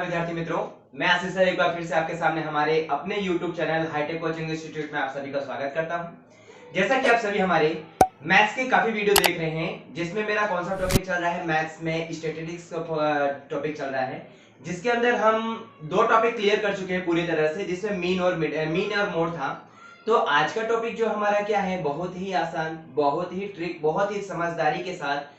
नमस्कार विद्यार्थी मित्रों, मैं आशीष सर एक बार फिर से आपके सामने हमारे अपने YouTube channel hitech coaching institute में आप सभी का स्वागत करता हूं। जैसा कि आप सभी हमारे मैथ्स के काफी वीडियो देख रहे हैं, जिसमें मेरा कौन सा टॉपिक चल रहा है, मैथ्स में स्टैटिस्टिक्स का टॉपिक चल रहा है, जिसके अंदर हम दो टॉपिक क्लियर कर चुके हैं पूरी तरह से, जिसमें मीन और मोड था। तो आज का टॉपिक जो हमारा क्या है, बहुत ही आसान, बहुत ही ट्रिक, बहुत ही समझदारी के साथ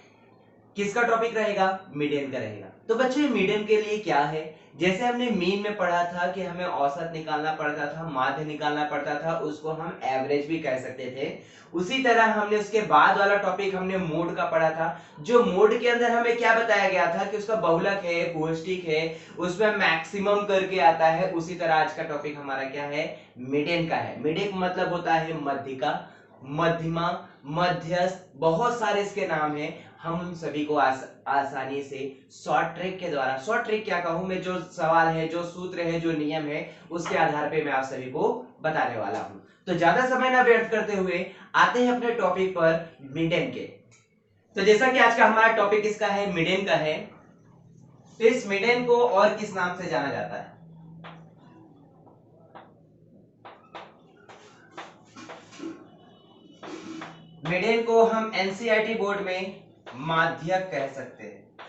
किसका टॉपिक रहेगा, मीडियन का रहेगा। तो बच्चों मीडियन के लिए क्या है, जैसे हमने मीन में पढ़ा था कि हमें औसत निकालना पड़ता था, माध्य निकालना पड़ता था, उसको हम एवरेज भी कह सकते थे। उसी तरह हमने उसके बाद वाला टॉपिक हमने मोड का पढ़ा था, जो मोड के अंदर हमें क्या बताया गया था कि उसका बहुलक है, पौष्टिक है, उसमें मैक्सिमम करके आता है। उसी तरह आज का टॉपिक हमारा क्या है, मीडियन का है। मीडियन मतलब होता है मध्यिका, मध्यमा, मध्यस्थ, बहुत सारे इसके नाम हैं। हम उन सभी को आसानी से शॉर्ट ट्रिक के द्वारा, शॉर्ट ट्रिक क्या कहूं मैं, जो सवाल है, जो सूत्र है, जो नियम है, उसके आधार पे मैं आप सभी को बताने वाला हूं। तो ज्यादा समय ना व्यर्थ करते हुए आते हैं अपने टॉपिक पर, मीडियन के। तो जैसा कि आज का हमारा टॉपिक इसका है, मीडियन का है, तो इस मीडियन को और किस नाम से जाना जाता है? मीडियन को हम एनसीईआरटी बोर्ड में माध्यक कह सकते हैं।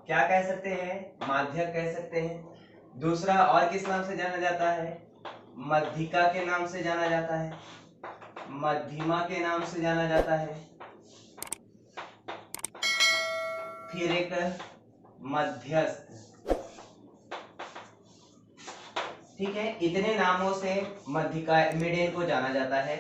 क्या कह सकते हैं? माध्यक कह सकते हैं। दूसरा और किस नाम से जाना जाता है? मध्यिका के नाम से जाना जाता है, मध्यमा के नाम से जाना जाता है, फिर एक मध्यस्थ। ठीक है, इतने नामों से मध्यिका मीडियन को जाना जाता है।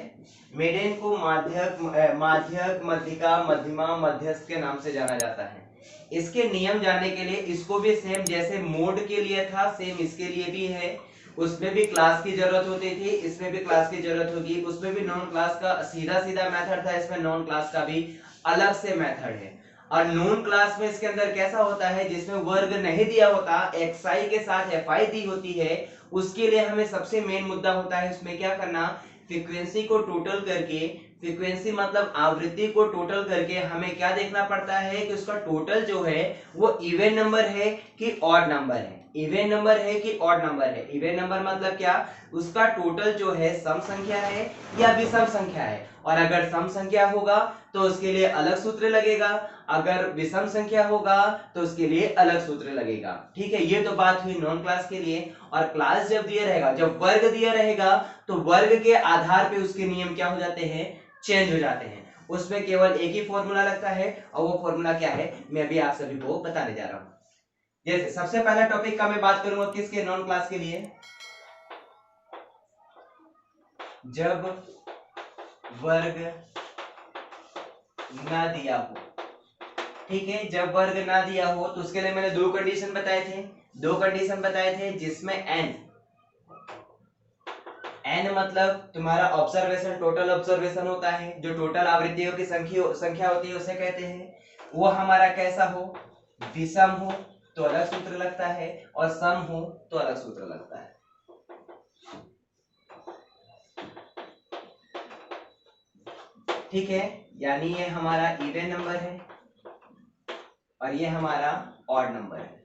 मीडियन को माध्यक, मध्यिका, मध्यमा, मध्यस्थ के नाम से जाना जाता है। इसके नियम जानने के लिए इसको भी सेम जैसे मोड के लिए था, सेम इसके लिए भी है। उसमें भी क्लास की जरूरत होती थी, इसमें भी क्लास की जरूरत होगी। उसमें भी नॉन क्लास का सीधा सीधा मेथड था, इसमें नॉन क्लास का भी अलग से मेथड है। और नॉन क्लास में इसके अंदर कैसा होता है, जिसमें वर्ग नहीं दिया होता, xi के साथ fi दी होती है, उसके लिए हमें सबसे मेन मुद्दा होता है उसमें क्या करना, फ्रीक्वेंसी को टोटल करके, फ्रीक्वेंसी मतलब आवृत्ति को टोटल करके हमें क्या देखना पड़ता है कि उसका टोटल जो है वो इवन नंबर है कि ऑड नंबर है। इवन नंबर है कि ऑड नंबर है। इवन नंबर मतलब क्या, उसका टोटल जो है सम संख्या है या विषम संख्या है। और अगर सम संख्या होगा तो उसके लिए अलग सूत्र लगेगा, अगर विषम संख्या होगा तो उसके लिए अलग सूत्र लगेगा। ठीक है, ये तो बात हुई नॉन क्लास के लिए। और क्लास जब दिया रहेगा, जब वर्ग दिया रहेगा, तो वर्ग के आधार पे उसके नियम क्या हो जाते हैं, चेंज हो जाते हैं। उसमें केवल एक ही फॉर्मूला लगता है, और वो फॉर्मूला क्या है मैं अभी आप सभी को बताने जा रहा हूं। जैसे सबसे पहला टॉपिक का मैं बात करूंगा किसके, नॉन क्लास के लिए। जब वर्ग ना दिया हो, ठीक है, जब वर्ग ना दिया हो तो उसके लिए मैंने दो कंडीशन बताए थे, जिसमें n मतलब तुम्हारा ऑब्जर्वेशन, टोटल ऑब्जर्वेशन होता है, जो टोटल आवृत्तियों की संख्या होती है उसे कहते हैं। वो हमारा कैसा हो, विषम हो तो अलग सूत्र लगता है, और सम हो तो अलग सूत्र लगता है। ठीक है, यानी ये हमारा इवन नंबर है और ये हमारा ऑड नंबर है।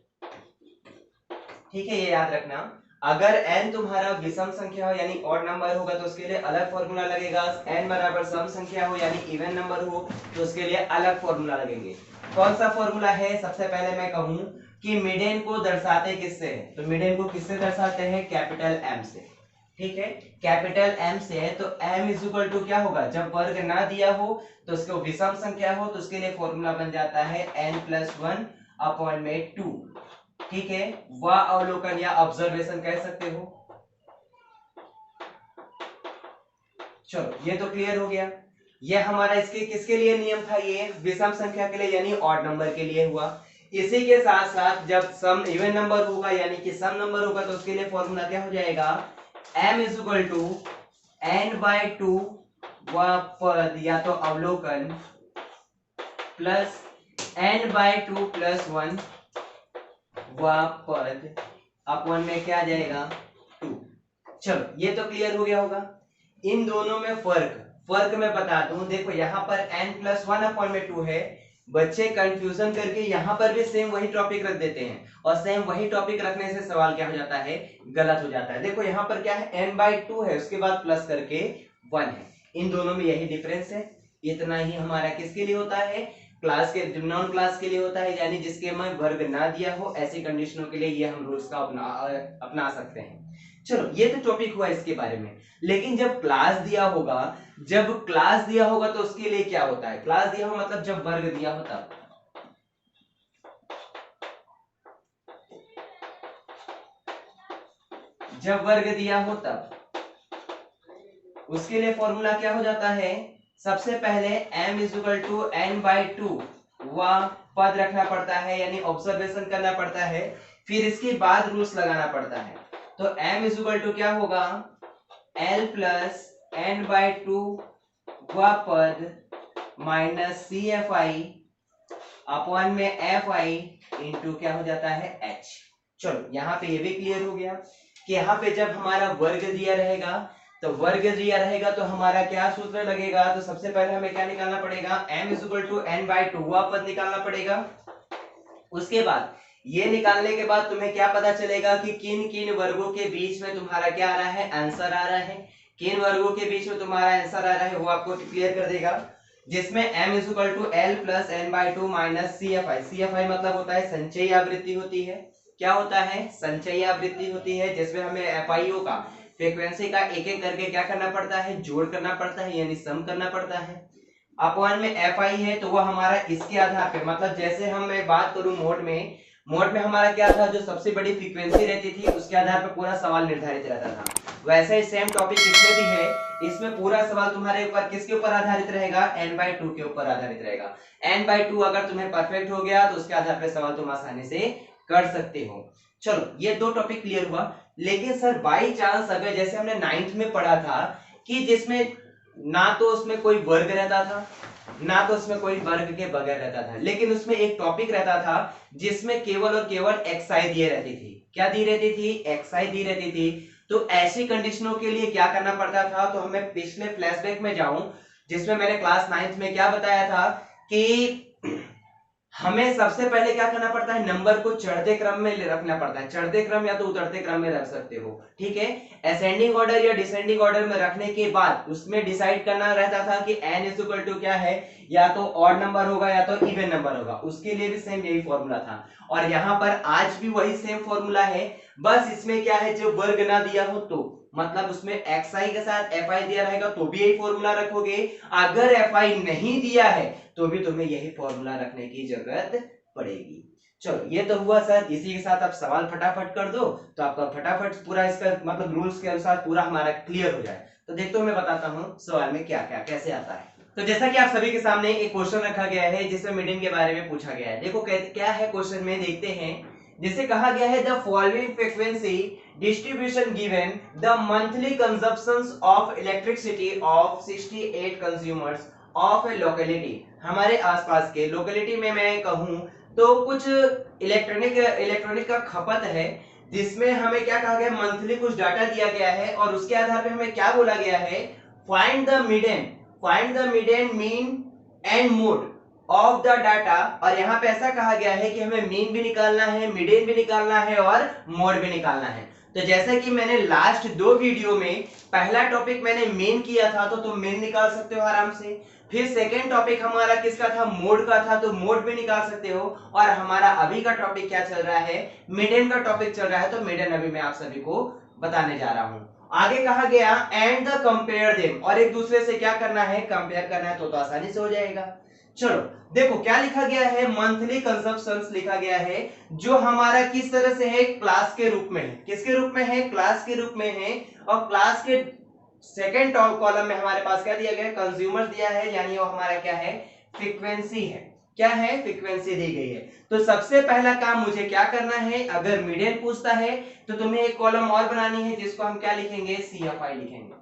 ठीक है, ये याद रखना। अगर n तुम्हारा विषम संख्या हो यानी ऑड नंबर होगा तो उसके लिए अलग फॉर्मूला लगेगा। n बराबर सम संख्या हो यानी इवन नंबर हो तो उसके लिए अलग फॉर्मूला लगेंगे। कौन सा फॉर्मूला है? सबसे पहले मैं कहूं कि मीडियन को दर्शाते किससे हैं, तो मीडियन को किससे दर्शाते हैं, कैपिटल M से। ठीक है, कैपिटल M से है तो M इज इक्वल टू क्या होगा, जब वर्ग ना दिया हो तो उसको विषम संख्या हो तो उसके लिए फॉर्मूला बन जाता है n+1 अपॉन में 2। ठीक है, वह अवलोकन या ऑब्जर्वेशन कह सकते हो। चलो, ये तो क्लियर हो गया। ये हमारा इसके किसके लिए नियम था, ये विषम संख्या के लिए यानी ऑड नंबर के लिए हुआ। इसी के साथ साथ जब सम इवन नंबर होगा यानी कि सम नंबर होगा तो उसके लिए फॉर्मूला क्या हो जाएगा, m is equal to n/2 वह पद या तो अवलोकन प्लस n/2 + 1 वह पद अपॉन में क्या आ जाएगा, 2। चलो, ये तो क्लियर हो गया होगा। इन दोनों में फर्क मैं बता दूं, देखो यहाँ पर n+1 अपॉन में 2 है, बच्चे कंफ्यूजन करके यहाँ पर भी सेम वही टॉपिक रख देते हैं, और सेम वही टॉपिक रखने से सवाल क्या हो जाता है, गलत हो जाता है। देखो यहाँ पर क्या है, n/2 है, उसके बाद प्लस करके 1 है, इन दोनों में यही डिफरेंस है। इतना ही हमारा किसके लिए होता है, क्लास के नॉन क्लास के लिए होता है, यानी जिसके में वर्ग ना दिया हो, ऐसी कंडीशनों के लिए ये हम रूल्स का अपना सकते हैं। चलो ये तो टॉपिक हुआ इसके बारे में। लेकिन जब क्लास दिया होगा, तो उसके लिए क्या होता है, क्लास दिया हो मतलब जब वर्ग दिया हो तब। जब वर्ग दिया हो तब उसके लिए फॉर्मूला क्या हो जाता है, सबसे पहले m = n/2 वह पद रखना पड़ता है, यानी ऑब्जर्वेशन करना पड़ता है, फिर इसके बाद रूल्स लगाना पड़ता है। तो m = क्या होगा, l + n/2 वह पद माइनस CFI अपॉन में FI इंटू क्या हो जाता है, h। चलो यहाँ पे ये भी क्लियर हो गया कि यहाँ पे जब हमारा वर्ग दिया रहेगा तो हमारा क्या सूत्र लगेगा। तो सबसे पहले हमें क्या निकालना पड़ेगा, m = n/2 वह पद निकालना पड़ेगा। उसके बाद ये निकालने के बाद तुम्हें क्या पता चलेगा कि किन किन वर्गों के बीच में तुम्हारा क्या आ रहा है, आंसर आ रहा है। किन वर्गों के बीच में तुम्हारा आंसर आ रहा है वो आपको क्लियर कर देगा, जिसमें m = l + n/2 minus CFI। CFI मतलब होता है संचयी आवृत्ति होती है। क्या होता है, संचयी आवृत्ति होती है, जिसमें हमें FIO का फ्रीक्वेंसी का एक एक करके क्या करना पड़ता है, जोड़ करना पड़ता है, यानी सम करना पड़ता है। अपॉन में FI है तो वह हमारा इसके आधार पे, मतलब जैसे हम मैं बात करूं मोड में हमारा क्या था, जो सबसे बड़ी फ्रीक्वेंसी रहती थी उसके आधार पर पूरा सवाल निर्धारित रहता था। वैसे ही सेम टॉपिक इसमें भी है, इसमें पूरा सवाल तुम्हारे ऊपर किसके ऊपर आधारित रहेगा, n/2 के ऊपर आधारित रहेगा। n/2 अगर तुम्हें परफेक्ट हो गया तो उसके आधार पर सवाल तुम आसानी से कर सकते हो। चलो ये दो टॉपिक क्लियर हुआ। लेकिन सर बाई चांस अगर जैसे हमने 9th में पढ़ा था कि जिसमें ना तो उसमें कोई वर्ग रहता था, ना तो उसमें कोई वर्ग के बगैर रहता था, लेकिन उसमें एक टॉपिक रहता था जिसमें केवल और केवल xi दिए रहती थी। क्या दी रहती थी, xi दी रहती थी। तो ऐसी कंडीशनों के लिए क्या करना पड़ता था, तो हमें पिछले फ्लैशबैक में जाऊं जिसमें मैंने क्लास 9th में क्या बताया था कि हमें सबसे पहले क्या करना पड़ता है, नंबर को चढ़ते क्रम में रखना पड़ता है। चढ़ते क्रम या तो उतरते क्रम में रख सकते हो, ठीक है। असेंडिंग ऑर्डर या डिसेंडिंग ऑर्डर में रखने के बाद उसमें डिसाइड करना रहता था कि n = क्या है, या तो ऑड नंबर होगा या तो इवन नंबर होगा। उसके लिए भी सेम यही फॉर्मूला था, और यहाँ पर आज भी वही सेम फॉर्मूला है। बस इसमें क्या है, जब वर्ग ना दिया हो तो मतलब उसमें xi के साथ fi दिया रहेगा तो भी यही फॉर्मूला रखोगे, अगर fi नहीं दिया है तो भी तुम्हें यही फॉर्मूला रखने की जरूरत पड़ेगी। चलो ये तो हुआ सर, इसी के साथ आप सवाल फटाफट कर दो तो आपका फटाफट पूरा इसका मतलब रूल्स के अनुसार पूरा हमारा क्लियर हो जाए। तो देखते हो मैं बताता हूँ सवाल में क्या क्या कैसे आता है। तो जैसा कि आप सभी के सामने एक क्वेश्चन रखा गया है जिसमें मीडियन के बारे में पूछा गया है। देखो क्या है क्वेश्चन में, देखते हैं। जिसे कहा गया है the following frequency distribution given the monthly consumptions of electricity of 68 consumers of a locality। हमारे आसपास के लोकेलिटी में मैं कहूं तो कुछ इलेक्ट्रॉनिक का खपत है, जिसमें हमें क्या कहा गया, मंथली कुछ डाटा दिया गया है, और उसके आधार पे हमें क्या बोला गया है, find the median mean and mode of the data. और यहाँ पे ऐसा कहा गया है कि हमें मीन भी निकालना है, मीडियन भी निकालना है और मोड भी निकालना है। तो जैसे कि मैंने लास्ट 2 वीडियो में पहला टॉपिक मैंने मीन किया था तो तुम मीन निकाल सकते हो आराम से। फिर सेकेंड टॉपिक हमारा किसका था, मोड का था, तो मोड भी निकाल सकते हो। और हमारा अभी का टॉपिक क्या चल रहा है, मीडियन का टॉपिक चल रहा है, तो मीडियन अभी मैं आप सभी को बताने जा रहा हूं। आगे कहा गया एंड द कंपेयर देम, और एक दूसरे से क्या करना है, कंपेयर करना है, तो आसानी से हो जाएगा। चलो देखो क्या लिखा गया है, मंथली कंजप्शंस लिखा गया है, जो हमारा किस तरह से है, क्लास के रूप में है। किसके रूप में है, क्लास के रूप में है। और क्लास के सेकेंड कॉलम में हमारे पास क्या दिया गया है, कंज्यूमर दिया है, यानी वो हमारा क्या है, फ्रीक्वेंसी है। क्या है, फ्रीक्वेंसी दी गई है। तो सबसे पहला काम मुझे क्या करना है, अगर मीडियन पूछता है तो तुम्हें एक कॉलम और बनानी है, जिसको हम क्या लिखेंगे, CFI लिखेंगे।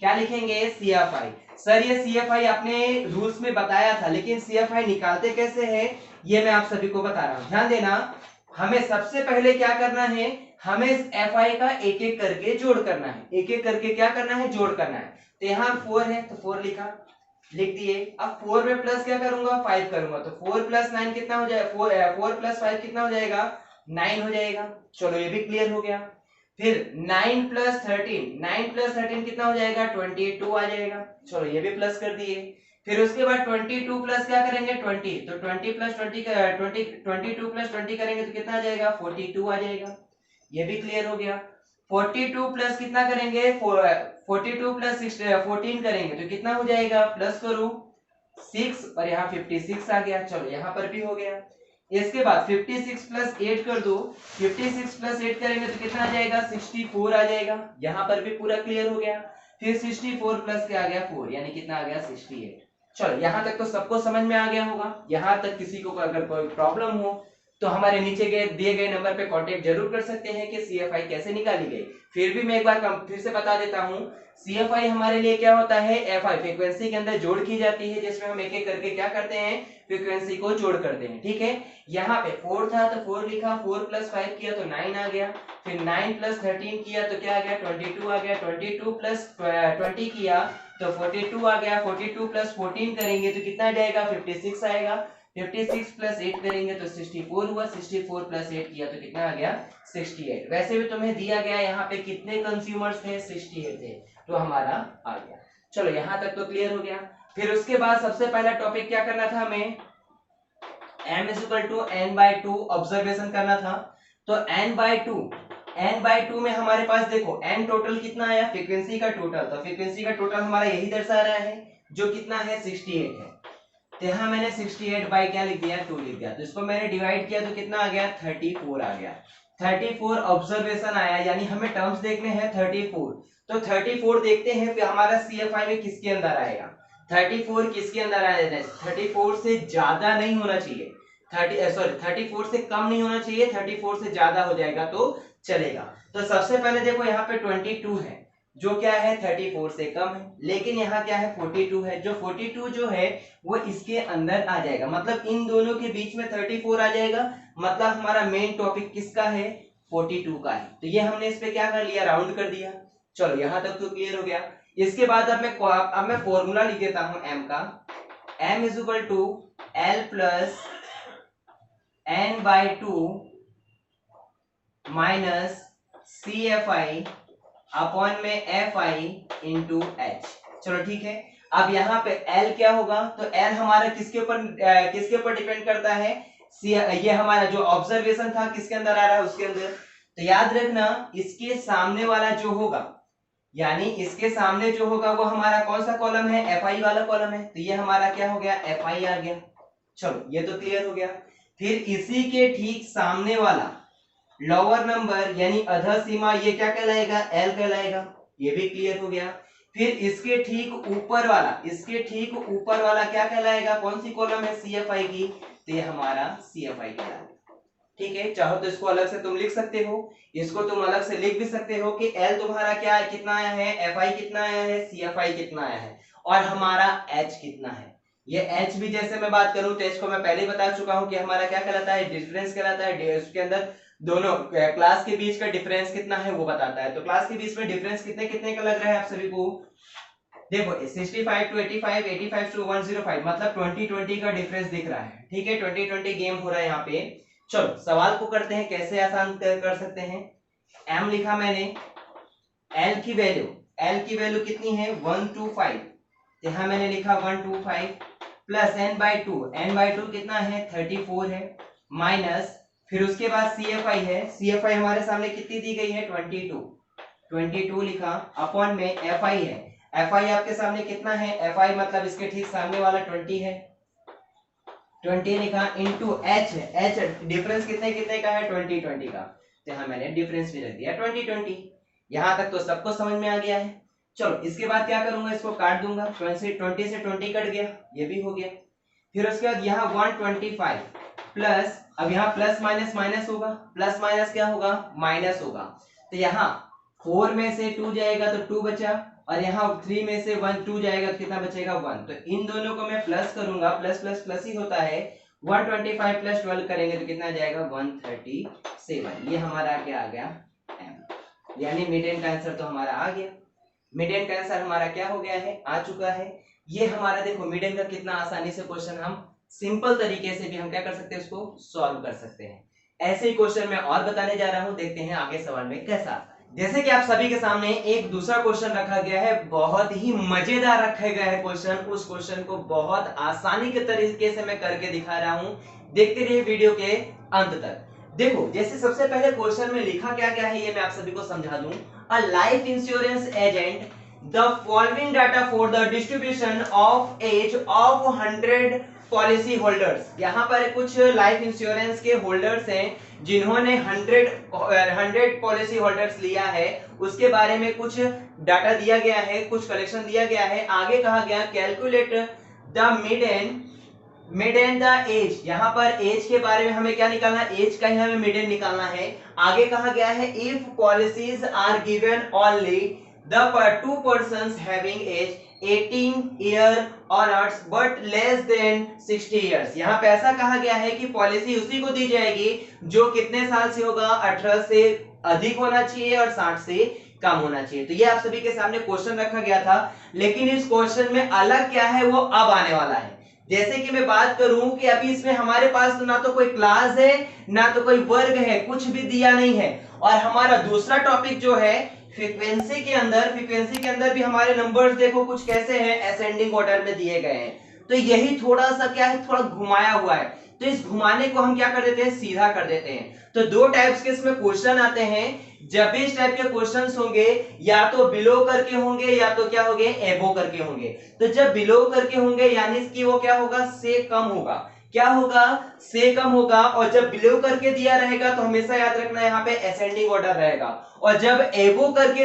क्या लिखेंगे, CFI। सर ये CFI आपने रूल्स में बताया था, लेकिन CFI निकालते कैसे हैं ये मैं आप सभी को बता रहा हूं, ध्यान देना। हमें सबसे पहले क्या करना है, हमें इस FI का एक एक करके जोड़ करना है, एक एक करके क्या करना है, जोड़ करना है। तो यहाँ 4 है तो 4 लिखा, लिख दिए। अब 4 में प्लस क्या करूंगा, 5 करूंगा, तो 4 प्लस 9 कितना हो जाएगा, 4 प्लस 5 कितना हो जाएगा, 9 हो जाएगा। चलो ये भी क्लियर हो गया। फिर 9 प्लस 13 कितना हो जाएगा, 22 आ जाएगा। चलो ये भी प्लस कर दिए। फिर उसके बाद 22 प्लस क्या करेंगे, 20, तो 20 प्लस 20 22 प्लस 20 करेंगे तो कितना आ जाएगा, 42 आ जाएगा। ये भी क्लियर हो गया। 42 प्लस कितना करेंगे, 42 प्लस 14 करेंगे तो कितना हो जाएगा, प्लस करो 6 और यहाँ 56 आ गया। चलो यहाँ पर भी हो गया। इसके बाद 56 प्लस 8 कर दो, 56 प्लस 8 करेंगे तो कितना आ जाएगा, 64 आ जाएगा। यहाँ पर भी पूरा क्लियर हो गया। फिर 64 प्लस क्या आ गया, 4, यानी कितना आ गया, 68। चलो यहाँ तक तो सबको समझ में आ गया होगा। यहाँ तक किसी को अगर कोई प्रॉब्लम हो तो हमारे नीचे दिए गए नंबर पे कांटेक्ट जरूर कर सकते हैं कि सीएफआई कैसे निकाली गई। फिर भी मैं एक बार फिर से बता देता हूँ, सीएफआई हमारे लिए क्या होता है, एफआई फ्रीक्वेंसी के अंदर जोड़ की जाती है, जिसमें हम एक एक करके क्या करते हैं, फ्रीक्वेंसी को जोड़ करते हैं। ठीक है, यहाँ पे 4 था तो 4 लिखा, 4 प्लस 5 किया तो 9 आ गया। फिर 9 प्लस 13 किया तो क्या आ गया, 22 आ गया। 22 प्लस 20 किया तो 42 आ गया। 42 प्लस 14 करेंगे तो कितना आ जाएगा, 56 आएगा। 56 प्लस 8 करेंगे तो 64 हुआ। 64 प्लस 8 किया तो कितना आ गया, 68। वैसे भी तुम्हें दिया गया यहाँ पे कितने कंज्यूमर्स थे, 68 थे, तो हमारा आ गया। चलो यहाँ तक तो क्लियर हो गया। फिर उसके बाद सबसे पहला टॉपिक क्या करना था हमें, m is equal to n/2 observation करना था। तो n/2 में हमारे पास देखो n टोटल कितना आया, फ्रीक्वेंसी का टोटल, तो फ्रीक्वेंसी का टोटल हमारा यही दर्शा रहा है, जो कितना है, 68 है। तो यहाँ मैंने 68 बाई क्या लिख दिया, 2 लिख दिया। तो इसको मैंने डिवाइड किया तो कितना आ गया, 34 आ गया। 34 ऑब्जर्वेशन आया, यानी हमें टर्म्स देखने हैं 34। तो 34 देखते हैं फिर हमारा सीएफआई में किसके अंदर आएगा। 34 किसके अंदर आएगा, 34 से ज्यादा नहीं होना चाहिए, 34 से कम नहीं होना चाहिए, 34 से ज्यादा हो जाएगा तो चलेगा। तो सबसे पहले देखो यहाँ पे 22 है, जो क्या है 34 से कम है, लेकिन यहाँ क्या है 42 है, जो 42 जो है वो इसके अंदर आ जाएगा, मतलब इन दोनों के बीच में 34 आ जाएगा। मतलब हमारा मेन टॉपिक किसका है, 42 का है। तो ये हमने इस पे क्या कर लिया, राउंड कर दिया। चलो यहाँ तक तो क्लियर हो गया। इसके बाद अब मैं फॉर्मूला लिख देता हूं m का, m is equal to l plus n/2 minus CFI upon में FI इंटू H। चलो ठीक है। अब यहाँ पे L क्या होगा, तो L हमारा किसके ऊपर डिपेंड करता है, ये हमारा जो ऑब्जर्वेशन था किसके अंदर आ रहा है, उसके अंदर। तो याद रखना, इसके सामने वाला जो होगा, यानी इसके सामने जो होगा वो हमारा कौन सा कॉलम है, FI वाला कॉलम है। तो ये हमारा क्या हो गया, FI आ गया। चलो ये तो क्लियर हो गया। फिर इसी के ठीक सामने वाला लोअर नंबर यानी अधर सीमा, ये क्या कहलाएगा, L कहलाएगा। ये भी क्लियर हो गया। फिर इसके ठीक ऊपर वाला क्या कहलाएगा, कौन सी कॉलम है, CFI की, तो ये हमारा CFI कहलाएगा। ठीक है, चाहो तो इसको अलग से तुम लिख सकते हो, इसको तुम अलग से लिख भी सकते हो कि L तुम्हारा क्या है, कितना आया है, FI कितना आया है, CFI कितना आया है, और हमारा H कितना है। ये H भी जैसे मैं बात करूं तो H को मैं पहले ही बता चुका हूं कि हमारा क्या कहलाता है, डिफरेंस कहलाता है। उसके अंदर दोनों क्लास के बीच का डिफरेंस कितना है वो बताता है। तो क्लास के बीच में डिफरेंस कितने कितने का लग रहा है आप सभी को, देखो 65 टू 85, 85 टू 105, मतलब 20 का डिफरेंस दिख रहा है। ठीक है, 20 गेम हो रहा है यहाँ पे। चलो सवाल को करते हैं, कैसे आसान कर सकते हैं। m लिखा मैंने, l की वैल्यू कितनी है, 125, यहाँ मैंने लिखा 125 प्लस n/2 कितना है, 34 है, माइनस फिर उसके बाद CFI है, CFI हमारे सामने कितनी दी गई है, 22 लिखा, अपॉन में FI है, FI आपके सामने कितना है, FI मतलब इसके ठीक सामने वाला 20 है, 20 लिखा, इंटू H है, H डिफरेंस कितने कितने का है, 20 का। तो यहाँ मैंने डिफरेंस भी रख दिया 20। यहाँ तक तो सबको समझ में आ गया है। चलो इसके बाद क्या करूंगा, इसको काट दूंगा, 20 से 20 कट गया, ये भी हो गया। फिर उसके बाद यहाँ 125 प्लस, अब यहाँ प्लस माइनस माइनस होगा, प्लस माइनस क्या होगा, माइनस होगा। तो यहाँ 4 में से 2 जाएगा तो 2 बचा, और यहाँ 3 में से 2 जाएगा तो कितना बचेगा, 1। तो इन दोनों को मैं प्लस करूंगा, प्लस प्लस प्लस ही होता है, 125 प्लस 12 करेंगे तो कितना जाएगा, 137। ये हमारा क्या आ गया, m, यानी मिड एंड का आंसर तो हमारा आ गया। मिड एंड का आंसर हमारा क्या हो गया है, आ चुका है। ये हमारा देखो मिड का कितना आसानी से क्वेश्चन हम सिंपल तरीके से भी हम क्या कर सकते हैं, उसको सॉल्व कर सकते हैं। ऐसे ही क्वेश्चन मैं और बताने जा रहा हूं, देखते हैं आगे सवाल में कैसा आता है। जैसे कि आप सभी के सामने एक दूसरा क्वेश्चन रखा गया है, बहुत ही मजेदार रखा गया है क्वेश्चन। उस क्वेश्चन को बहुत आसानी के तरीके से मैं करके दिखा रहा हूं, देखते रहिए वीडियो के अंत तक। देखो जैसे सबसे पहले क्वेश्चन में लिखा क्या क्या है ये मैं आप सभी को समझा दूं। A life insurance agent the following data for the distribution of age of 100 policy holders. यहाँ पर कुछ लाइफ इंश्योरेंस के होल्डर्स हैं जिन्होंने 100 पॉलिसी होल्डर्स लिया है, उसके बारे में कुछ डाटा दिया गया है, कुछ कलेक्शन दिया गया है। आगे कहा गया calculate the mid and the edge. यहाँ पर एज के बारे में हमें क्या निकालना है, एज का ही हमें मिड एंड निकालना है। आगे कहा गया है if policies are given only the two persons having age 18 year onwards but less than 60 years। यहाँ पे ऐसा कहा गया है कि पॉलिसी उसी को दी जाएगी जो कितने साल से होगा, 18 से अधिक होना चाहिए और 60 से कम होना चाहिए। तो ये आप सभी के सामने क्वेश्चन रखा गया था, लेकिन इस क्वेश्चन में अलग क्या है वो अब आने वाला है। जैसे कि मैं बात करूं कि अभी इसमें हमारे पास तो ना तो कोई क्लास है ना तो कोई वर्ग है, कुछ भी दिया नहीं है। और हमारा दूसरा टॉपिक जो है फ्रीक्वेंसी के अंदर भी हमारे नंबर्स देखो कुछ कैसे हैं, असेंडिंग ऑर्डर में दिए गए हैं। तो यही थोड़ा सा क्या है, थोड़ा घुमाया हुआ है। तो इस घुमाने को हम क्या कर देते हैं, सीधा कर देते हैं। तो दो टाइप्स के इसमें क्वेश्चन आते हैं। जब भी इस टाइप के क्वेश्चंस होंगे या तो बिलो करके होंगे या तो क्या होंगे, एबो करके होंगे। तो जब बिलो करके होंगे यानी कि वो क्या होगा, से कम होगा। क्या होगा, से कम होगा। और जब बिलो करके दिया रहेगा तो हमेशा याद रखना यहाँ पे असेंडिंग ऑर्डर रहेगा। और जब एबो करके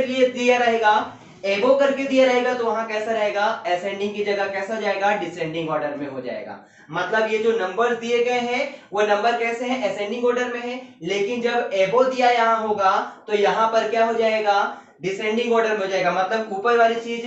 दिया रहेगा तो वहां कैसा रहेगा, असेंडिंग की जगह कैसा जाएगा, डिसेंडिंग ऑर्डर में हो जाएगा। मतलब ये जो नंबर दिए गए हैं वो नंबर कैसे हैं, असेंडिंग ऑर्डर में है। लेकिन जब एबो दिया यहां होगा तो यहां पर क्या हो जाएगा, डिसेंडिंग ऑर्डर में हो जाएगा। मतलब ऊपर वाली चीज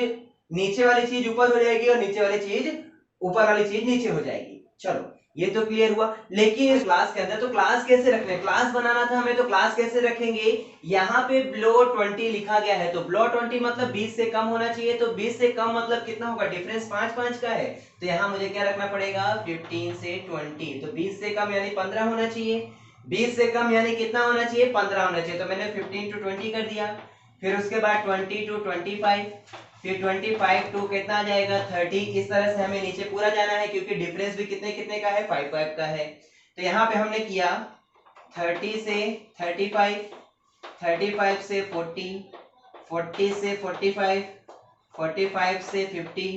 नीचे वाली चीज ऊपर हो जाएगी और नीचे वाली चीज ऊपर वाली चीज नीचे हो जाएगी। चलो ये तो क्लियर हुआ। लेकिन क्लास के अंदर तो क्लास कैसे रखना है, क्लास बनाना था हमें, तो क्लास कैसे रखेंगे। यहाँ पे बिलो 20 लिखा गया है, तो बिलो 20 मतलब 20 से कम होना चाहिए। तो 20 से कम मतलब कितना होगा, डिफरेंस 5 का है। तो यहाँ मुझे क्या रखना पड़ेगा, 15 से 20। तो 20 से कम यानी 15 होना चाहिए। 20 से कम यानी कितना होना चाहिए, 15 होना चाहिए। तो मैंने 15 to 20 कर दिया। फिर उसके बाद 20 to 25, फिर 25 टू कितना आ जाएगा, 30। इस तरह से हमें नीचे पूरा जाना है क्योंकि डिफरेंस भी कितने कितने का है, 5 का है। तो यहाँ पे हमने किया 30 से 35, 35 से 40, 40 से 45, 45 से 50,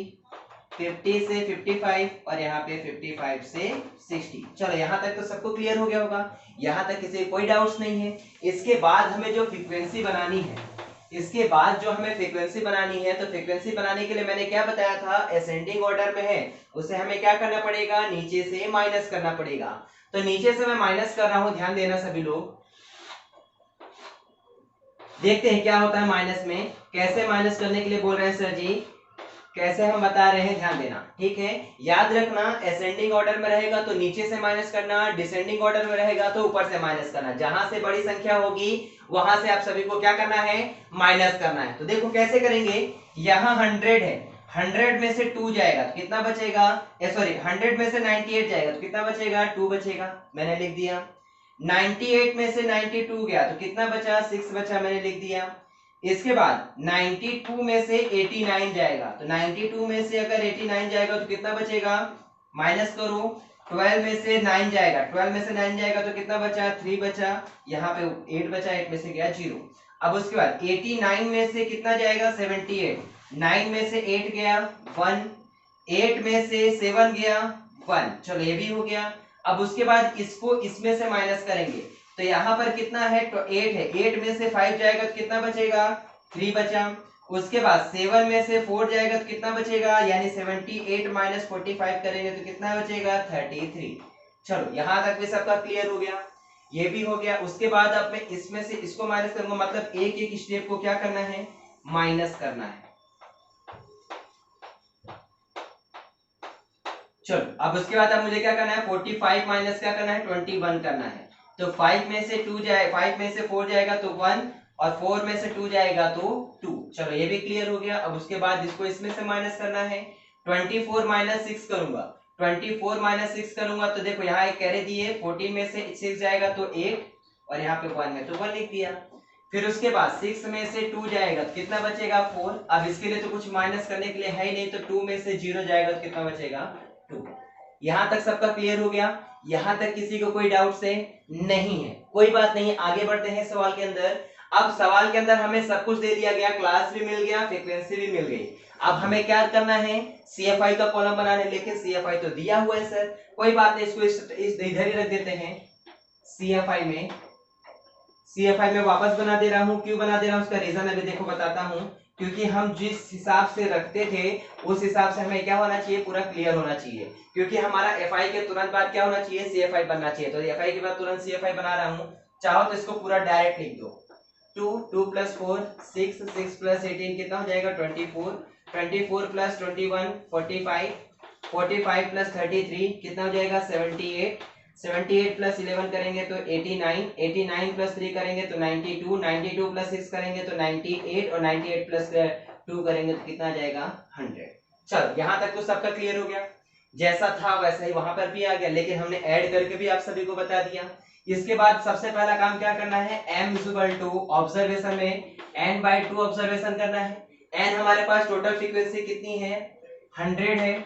50 से 55 और यहाँ पे 55 से 60। चलो यहाँ तक तो सबको क्लियर हो गया होगा, यहाँ तक किसी कोई डाउट्स नहीं है। इसके बाद हमें जो फ्रीक्वेंसी बनानी है, इसके बाद जो हमें फ्रीक्वेंसी बनानी है, तो फ्रीक्वेंसी बनाने के लिए मैंने क्या बताया था, असेंडिंग ऑर्डर में है, उसे हमें क्या करना पड़ेगा, नीचे से माइनस करना पड़ेगा। तो नीचे से मैं माइनस कर रहा हूं, ध्यान देना सभी लोग। देखते हैं क्या होता है माइनस में, कैसे माइनस करने के लिए बोल रहे हैं सर जी, कैसे हम बता रहे हैं, ध्यान देना, ठीक है। याद रखना असेंडिंग ऑर्डर में रहेगा तो नीचे से माइनस करना, डिसेंडिंग ऑर्डर में रहेगा तो ऊपर से माइनस करना। जहां से बड़ी संख्या होगी वहां से आप सभी को क्या करना है, माइनस करना है। तो देखो कैसे करेंगे, यहाँ 100 है, 100 में से 2 जाएगा तो कितना बचेगा, सॉरी 100 में से 98 जाएगा तो कितना बचेगा, 2 बचेगा, मैंने लिख दिया। 98 में से 92 गया तो कितना बचा, 6 बचा, मैंने लिख दिया। इसके बाद 92 में से 89 जाएगा, तो 92 में से अगर 89 जाएगा तो कितना बचेगा, माइनस करो। 12 में से 9 जाएगा, 12 में से 9 जाएगा तो कितना बचा, 3 बचा, यहाँ पे 8 बचा, 8 में से गया 0। अब उसके बाद 89 में से कितना जाएगा, 78, 9 में से 8 गया 1, 8 में से 7 गया 1। चलो ये भी हो गया। अब उसके बाद इसको इसमें से माइनस करेंगे तो यहाँ पर कितना है, तो 8 है, 8 में से 5 जाएगा तो कितना बचेगा, 3 बचा। उसके बाद 7 में से 4 जाएगा तो कितना बचेगा, यानी 78 माइनस 45 करेंगे तो कितना बचेगा, 33। चलो यहाँ तक भी सबका क्लियर हो गया, ये भी हो गया। उसके बाद अब मैं इसमें से इसको माइनस करूंगा, मतलब एक एक स्टेप को क्या करना है, माइनस करना है। चलो अब उसके बाद अब मुझे क्या करना है, 45 माइनस क्या करना है, 21 करना है। तो 5 में से 2 जाए, 5 में से 4 जाएगा तो 1 और 4 में से 2 जाएगा तो 2। चलो ये भी क्लियर हो गया। अब उसके बाद इसको इसमें से माइनस करना है, 24 माइनस 6 करूंगा, 24 माइनस 6 करूंगा तो देखो यहाँ एक कैरी दी है, 14 में से 6 जाएगा तो 8 और यहाँ पे 1 है तो 1 लिख दिया। फिर उसके बाद 6 में से 2 जाएगा तो कितना बचेगा 4। अब इसके लिए तो कुछ माइनस करने के लिए है ही नहीं, तो 2 में से 0 जाएगा तो कितना बचेगा 2। यहाँ तक सबका क्लियर हो गया? यहाँ तक किसी को कोई डाउट से नहीं है? कोई बात नहीं, आगे बढ़ते हैं सवाल के अंदर। अब सवाल के अंदर हमें सब कुछ दे दिया गया, क्लास भी मिल गया, फ्रीक्वेंसी भी मिल गई। अब हमें क्या करना है, CFI का कॉलम बनाने, लेकिन CFI तो दिया हुआ है सर, कोई बात नहीं, इसको इधर ही रख देते हैं। CFI में वापस बना दे रहा हूं। क्यों बना दे रहा हूं उसका रीजन अभी देखो बताता हूं। क्योंकि हम जिस हिसाब से रखते थे उस हिसाब से हमें क्या होना चाहिए, पूरा क्लियर होना चाहिए। क्योंकि हमारा FI के तुरंत बाद क्या होना चाहिए, CFI बनना चाहिए। तो FI के बाद तुरंत CFI बना रहा हूं। चाहो तो इसको पूरा डायरेक्ट लिख दो। 2 प्लस 4 6, 6 प्लस 18 कितना हो जाएगा 24, 24 प्लस 21 45, 45 प्लस 33 कितना हो जाएगा 78, 78 प्लस 11 करेंगे तो 89, 89 प्लस 3 करेंगे तो 92, 92 प्लस 6 करेंगे तो 98 और 98 प्लस 2 करेंगे तो कितना आ जाएगा 100। चलो यहाँ तक तो सबका क्लियर हो गया। जैसा था वैसा ही वहां पर भी आ गया, लेकिन हमने ऐड करके भी आप सभी को बता दिया। इसके बाद सबसे पहला काम क्या करना है, m इक्वल टू ऑब्जर्वेशन में n/2 ऑब्जर्वेशन करना है। n हमारे पास टोटल फ्रीक्वेंसी कितनी है 100 है,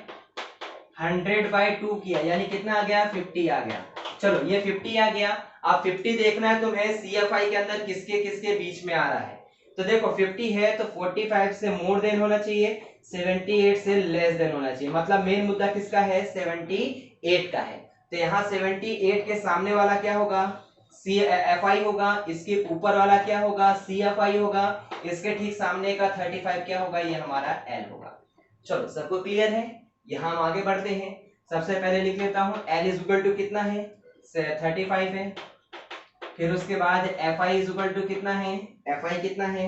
100/2 किया यानी कितना आ गया 50 आ गया। चलो ये 50 आ गया। अब 50 देखना है तुम्हें CFI के अंदर किसके किसके बीच में आ रहा है। तो देखो 50 है तो 45 से मोर देन होना चाहिए, 78 से लेस देन होना चाहिए। मतलब मेन मुद्दा किसका है 78 का है। तो यहाँ 78 के सामने वाला क्या होगा CFI होगा, इसके ऊपर वाला क्या होगा CFI होगा, इसके ठीक सामने का 35 क्या होगा, ये हमारा L होगा। चलो सबको क्लियर है? यहाँ हम आगे बढ़ते हैं। सबसे पहले लिख लेता हूँ L इज इक्वल टू कितना है 35 है। फिर उसके बाद FI इज इक्वल टू कितना है, FI कितना है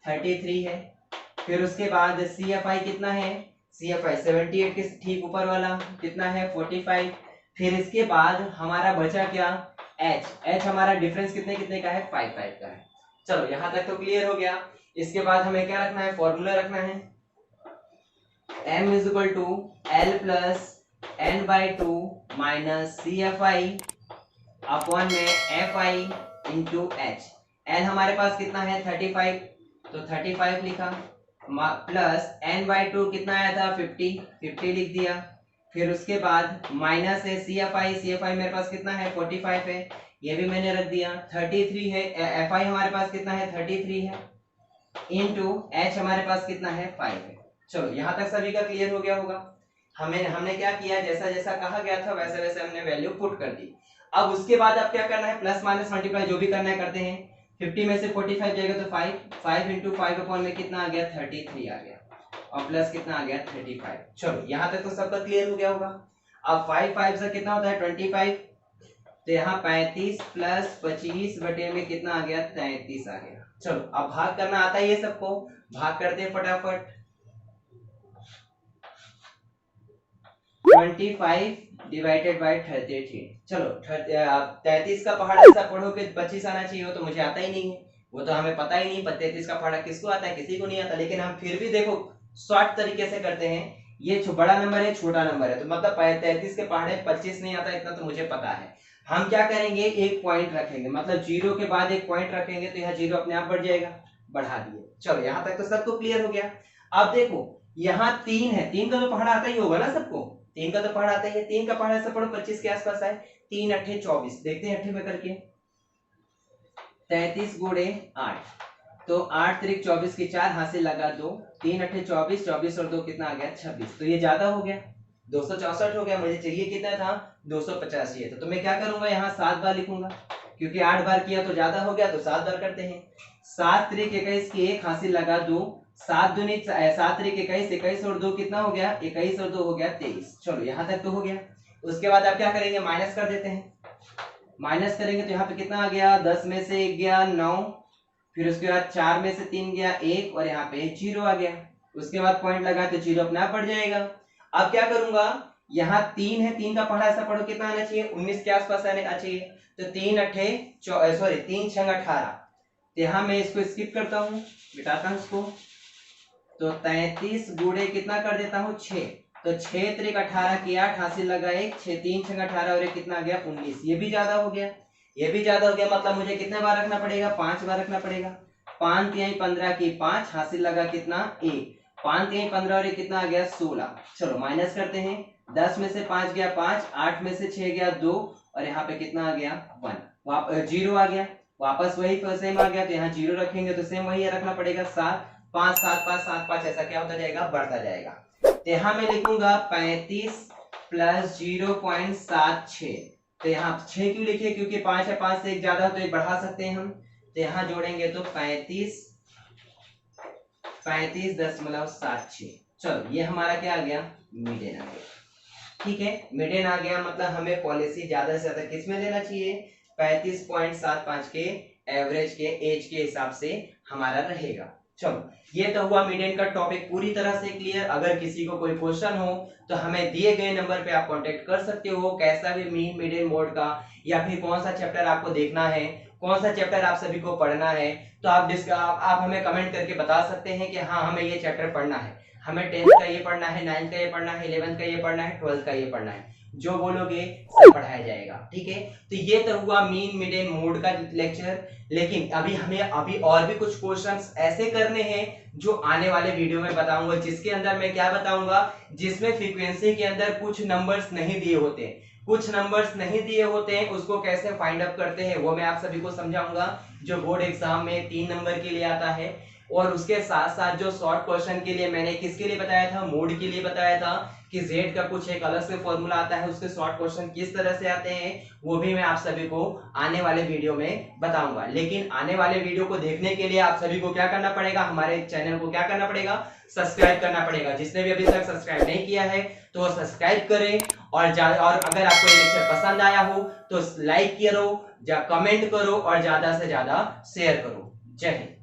33 है। फिर उसके बाद CFI कितना है, CFI 78 के ठीक ऊपर वाला कितना है 45। फिर इसके बाद हमारा बचा क्या H हमारा डिफरेंस कितने कितने का है 5 का है। चलो यहाँ तक तो क्लियर हो गया। इसके बाद हमें क्या रखना है, फॉर्मूला रखना है m is equal to L plus n/2 minus CFI upon में FI इंटू H। L हमारे पास कितना है 35, तो 35 लिखा, प्लस n/2 कितना आया था 50, 50 लिख दिया। फिर उसके बाद माइनस है CFI मेरे पास कितना है 45 है, ये भी मैंने रख दिया। 33 है, FI हमारे पास कितना है 33 है, इंटू H हमारे पास कितना है 5 है। चलो यहाँ तक सभी का क्लियर हो गया होगा। हमने क्या किया, जैसा जैसा कहा गया था वैसे वैसे हमने वैल्यू पुट कर दी। अब उसके बाद अब क्या करना है, प्लस माइनस मल्टीप्लाई जो भी करना है करते हैं। 50 में से 45 जाएगा तो 5 इंटू 5 अपॉन में कितना आ गया 33 आ गया, और प्लस कितना आ गया 35। चलो यहाँ तक तो सबका क्लियर हो गया होगा। अब 5 से कितना होता है 25, तो यहाँ 35 प्लस 25 बटे में कितना आ गया 33 आ गया। चलो अब भाग करना आता है ये सबको, भाग करते हैं फटाफट। 25 डिवाइडेड बाय 33। चलो 33 का पहाड़ा ऐसा पढ़ो कि 25 आना चाहिए, हो तो मुझे आता ही नहीं है, वो तो हमें पता ही नहीं 33 का पहाड़ा किसको आता है, किसी को नहीं आता। लेकिन हम फिर भी देखो शॉर्ट तरीके से करते हैं। ये बड़ा नंबर है छोटा नंबर है, तो मतलब 33 के पहाड़े 25 नहीं आता इतना तो मुझे पता है। हम क्या करेंगे, एक पॉइंट रखेंगे, मतलब जीरो के बाद एक पॉइंट रखेंगे तो यहाँ जीरो अपने आप बढ़ जाएगा, बढ़ा दिए। चलो यहाँ तक तो सबको क्लियर हो गया। अब देखो यहाँ 3 है, 3 का तो पहाड़ा आता ही होगा ना सबको, 3 का तो पहाड़ा आता है, 3 का पहाड़ा ऐसा पढ़ो 25 के आसपास है। 3 अट्ठे 24, देखते हैं अट्ठे में करके 33 गुणे 8, तो 8 त्रिक 24 की 4 हाथ से लगा 2, 3 अट्ठे 24, 24 और 2 कितना आ गया 26, तो ये ज्यादा हो गया 264 हो गया। मुझे चाहिए कितना था 250 चाहिए था, तो मैं क्या करूंगा यहाँ 7 बार लिखूंगा, क्योंकि 8 बार किया तो ज्यादा हो गया, तो 7 बार करते हैं। 7 त्रिक 21 की 1 हाथ से लगा 2, 7 दूनी 7 त्रिक 21, 21 और 2 कितना हो गया 21 और 2 हो गया 23। चलो यहाँ तक तो हो गया। उसके बाद आप क्या करेंगे, माइनस कर देते हैं। माइनस करेंगे तो यहाँ पे कितना आ गया, 10 में से 1 गया 9, फिर उसके बाद 4 में से 3 गया 1, और यहाँ पे 0 आ गया। उसके बाद पॉइंट लगा तो 0 अपने आप बढ़ जाएगा। अब क्या करूंगा, यहाँ 3 है, 3 का पढ़ा ऐसा पढ़ो कितना आना चाहिए 19 के आसपास आना चाहिए, तो 3 अट्ठे 3 छंग 18, तो यहाँ मैं इसको स्किप करता हूँ, मिटाता हूँ इसको, तो 33 गुणे कितना कर देता हूँ 6, तो 6 त्रिक 18 की 8 हासिल लगा 1, 6 3 6 18 और 1 कितना आ गया 19। ये भी ज्यादा हो गया, ये भी ज्यादा हो गया, मतलब मुझे कितने बार रखना पड़ेगा, 5 बार रखना पड़ेगा। 5 तिहाई 15 की 5 हासिल लगा कितना 1, 5 तिहाई 15 और 1 कितना आ गया 16। चलो माइनस करते हैं, 10 में से 5 गया 5, 8 में से 6 गया 2 और यहाँ पे कितना आ गया 1, 0 आ गया, वापस वही सेम आ गया, तो यहाँ 0 रखेंगे तो सेम वही रखना पड़ेगा 7, 5 7 5 7 5, ऐसा क्या होता जाएगा, बढ़ता जाएगा। तो यहाँ मैं लिखूंगा 35 प्लस 0.76। तो यहाँ 6 क्यों लिखिए, क्योंकि 5 है, 5 से एक ज्यादा तो एक बढ़ा सकते हैं हम। तो यहाँ जोड़ेंगे तो 35.76। चलो ये हमारा क्या आ गया, मीडियन आ गया। ठीक है, मीडियन आ गया, मतलब हमें पॉलिसी ज्यादा से ज्यादा किस में लेना चाहिए, 35.75 के एवरेज के एज के हिसाब से हमारा रहेगा। चलो ये तो हुआ मीडियन का टॉपिक पूरी तरह से क्लियर। अगर किसी को कोई क्वेश्चन हो तो हमें दिए गए नंबर पे आप कांटेक्ट कर सकते हो, कैसा भी मीन मीडियन मोड का या फिर कौन सा चैप्टर आपको देखना है, कौन सा चैप्टर आप सभी को पढ़ना है, तो आप हमें कमेंट करके बता सकते हैं कि हाँ हमें ये चैप्टर पढ़ना है, हमें 10th का ये पढ़ना है, 9th का ये पढ़ना है, 11th का ये पढ़ना है, 12th का ये पढ़ना है, जो बोलोगे सब पढ़ाया जाएगा। ठीक है, तो ये तो हुआ मीन मीडियन मोड का लेक्चर। लेकिन अभी और भी कुछ क्वेश्चंस ऐसे करने हैं जो आने वाले वीडियो में बताऊंगा, जिसके अंदर मैं क्या बताऊंगा, जिसमें फ्रीक्वेंसी के अंदर कुछ नंबर्स नहीं दिए होते हैं, कुछ नंबर्स नहीं दिए होते हैं, उसको कैसे फाइंड आउट करते हैं वो मैं आप सभी को समझाऊंगा, जो बोर्ड एग्जाम में 3 नंबर के लिए आता है। और उसके साथ साथ जो शॉर्ट क्वेश्चन के लिए मैंने किसके लिए बताया था, मोड के लिए बताया था कि z का कुछ एक अलग से फॉर्मूला आता है, उसके शॉर्ट क्वेश्चन किस तरह से आते हैं वो भी मैं आप सभी को आने वाले वीडियो में बताऊंगा। लेकिन आने वाले वीडियो को देखने के लिए आप सभी को क्या करना पड़ेगा, हमारे चैनल को क्या करना पड़ेगा, सब्सक्राइब करना पड़ेगा। जिसने भी अभी तक सब्सक्राइब नहीं किया है तो वो सब्सक्राइब करें, और अगर आपको ये लेक्चर पसंद आया हो तो लाइक करो, कमेंट करो और ज्यादा से ज्यादा शेयर करो। जय हिंद।